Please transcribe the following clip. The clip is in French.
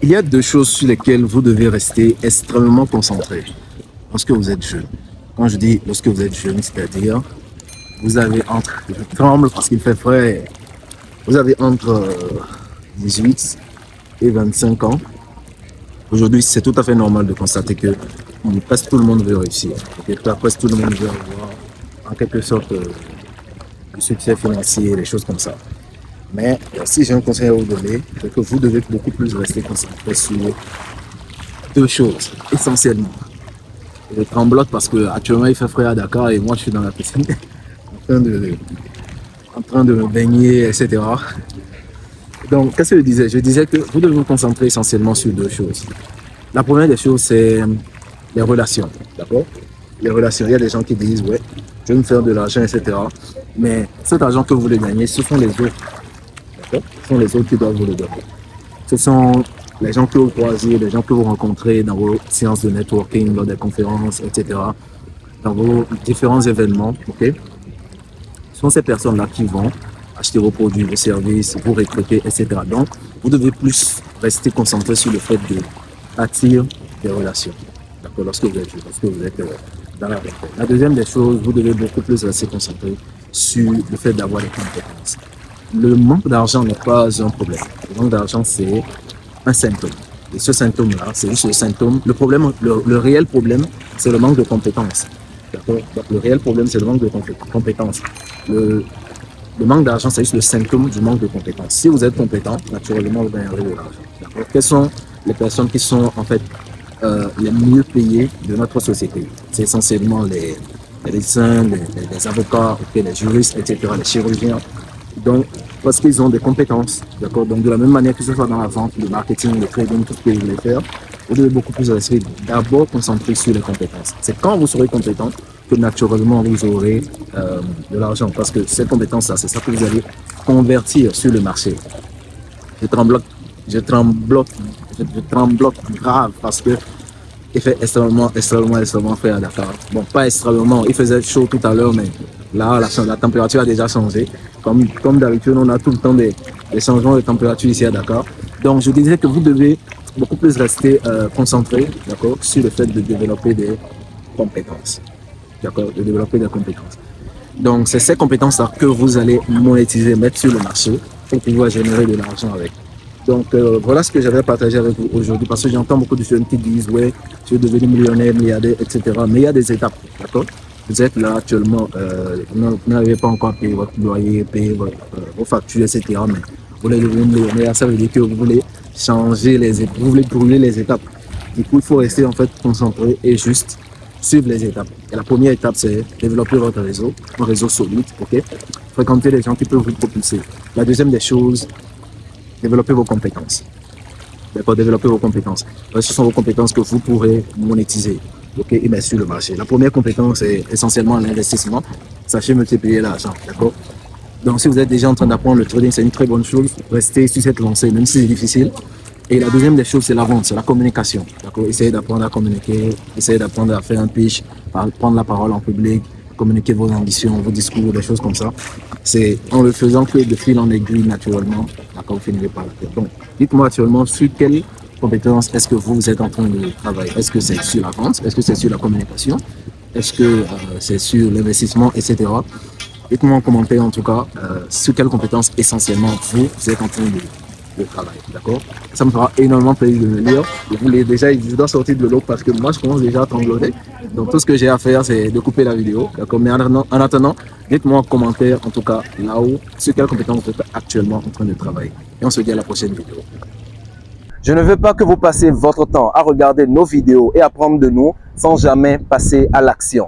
Il y a deux choses sur lesquelles vous devez rester extrêmement concentré lorsque vous êtes jeune. Quand je dis lorsque vous êtes jeune, c'est-à-dire vous avez entre, je tremble parce qu'il fait frais, vous avez entre 18 et 25 ans. Aujourd'hui, c'est tout à fait normal de constater que presque tout le monde veut réussir. Presque tout le monde veut avoir en quelque sorte du succès financier, des choses comme ça. Mais si j'ai un conseil à vous donner, c'est que vous devez beaucoup plus rester concentré sur deux choses, essentiellement. Je tremblote parce qu'actuellement il fait frais à Dakar et moi je suis dans la piscine en train de me baigner, etc. Donc, qu'est-ce que je disais? Je disais que vous devez vous concentrer essentiellement sur deux choses. La première des choses, c'est les relations, d'accord? Les relations, il y a des gens qui disent, ouais, je vais me faire de l'argent, etc. Mais cet argent que vous voulez gagner, ce sont les autres, d'accord? Ce sont les autres qui doivent vous le donner. Ce sont les gens que vous croisez, les gens que vous rencontrez dans vos séances de networking, dans des conférences, etc. Dans vos différents événements, ok? Ce sont ces personnes-là qui vont acheter vos produits, vos services, vous recruter, etc. Donc, vous devez plus rester concentré sur le fait de bâtir des relations. D'accord, lorsque vous êtes dans la vingtaine. La deuxième des choses, vous devez beaucoup plus rester concentré sur le fait d'avoir des compétences. Le manque d'argent n'est pas un problème. Le manque d'argent, c'est un symptôme. Et ce symptôme-là, c'est juste le symptôme. Le problème, le réel problème, c'est le manque de compétences. D'accord? Donc, le réel problème, c'est le manque de compétences. Le manque d'argent, c'est juste le symptôme du manque de compétences. Si vous êtes compétent, naturellement, vous gagnerez de l'argent. Quelles sont les personnes qui sont en fait les mieux payées de notre société? C'est essentiellement les médecins, les avocats, les juristes, etc., les chirurgiens. Donc, parce qu'ils ont des compétences, d'accord? Donc, de la même manière que ce soit dans la vente, le marketing, le trading, tout ce que vous voulez faire, vous devez beaucoup plus rester d'abord concentré sur les compétences. C'est quand vous serez compétent que naturellement vous aurez de l'argent, parce que ces compétences-là, c'est ça que vous allez convertir sur le marché. Je tremblote grave parce que il fait extrêmement frais à Dakar. Bon, pas extrêmement, il faisait chaud tout à l'heure, mais là, la température a déjà changé. Comme d'habitude, on a tout le temps des changements de température ici à Dakar. Donc, je disais que vous devez beaucoup plus rester concentré, d'accord, sur le fait de développer des compétences. D'accord, de développer des compétences. Donc, c'est ces compétences-là que vous allez monétiser, mettre sur le marché pour pouvoir générer de l'argent avec. Donc, voilà ce que j'avais partagé avec vous aujourd'hui, parce que j'entends beaucoup de jeunes qui disent, ouais, je vais devenir millionnaire, milliardaire, etc. Mais il y a des étapes, d'accord? Vous êtes là actuellement, vous n'avez pas encore payé votre loyer, payer vos factures, etc. Mais vous voulez devenir millionnaire, ça veut dire que vous voulez changer les étapes, vous voulez brûler les étapes. Du coup, il faut rester en fait concentré et juste suivre les étapes. Et la première étape, c'est développer votre réseau, un réseau solide, ok? Fréquenter les gens qui peuvent vous propulser. La deuxième des choses, développer vos compétences. D'accord, développer vos compétences. Ce sont vos compétences que vous pourrez monétiser, ok, et mettre sur le marché. La première compétence est essentiellement l'investissement. Sachez multiplier l'argent, d'accord? Donc, si vous êtes déjà en train d'apprendre le trading, c'est une très bonne chose. Restez sur cette lancée, même si c'est difficile. Et la deuxième des choses, c'est la vente, c'est la communication. D'accord? Essayez d'apprendre à communiquer, essayez d'apprendre à faire un pitch, prendre la parole en public, communiquer vos ambitions, vos discours, des choses comme ça. C'est en le faisant que de fil en aiguille, naturellement, d'accord, vous finirez par la faire. Donc, dites-moi actuellement sur quelle compétence est-ce que vous êtes en train de travailler. Est-ce que c'est sur la vente? Est-ce que c'est sur la communication? Est-ce que c'est sur l'investissement, etc. Dites-moi en commentaire, en tout cas, sur quelle compétence essentiellement vous êtes en train de travail, d'accord? Ça me fera énormément plaisir de le lire. Je dois sortir de l'eau parce que moi je commence déjà à trembloter. Donc tout ce que j'ai à faire, c'est de couper la vidéo, d'accord? Mais en attendant, dites-moi en commentaire, en tout cas là-haut, sur quelle compétence vous êtes actuellement en train de travailler. Et on se dit à la prochaine vidéo. Je ne veux pas que vous passiez votre temps à regarder nos vidéos et apprendre de nous sans jamais passer à l'action.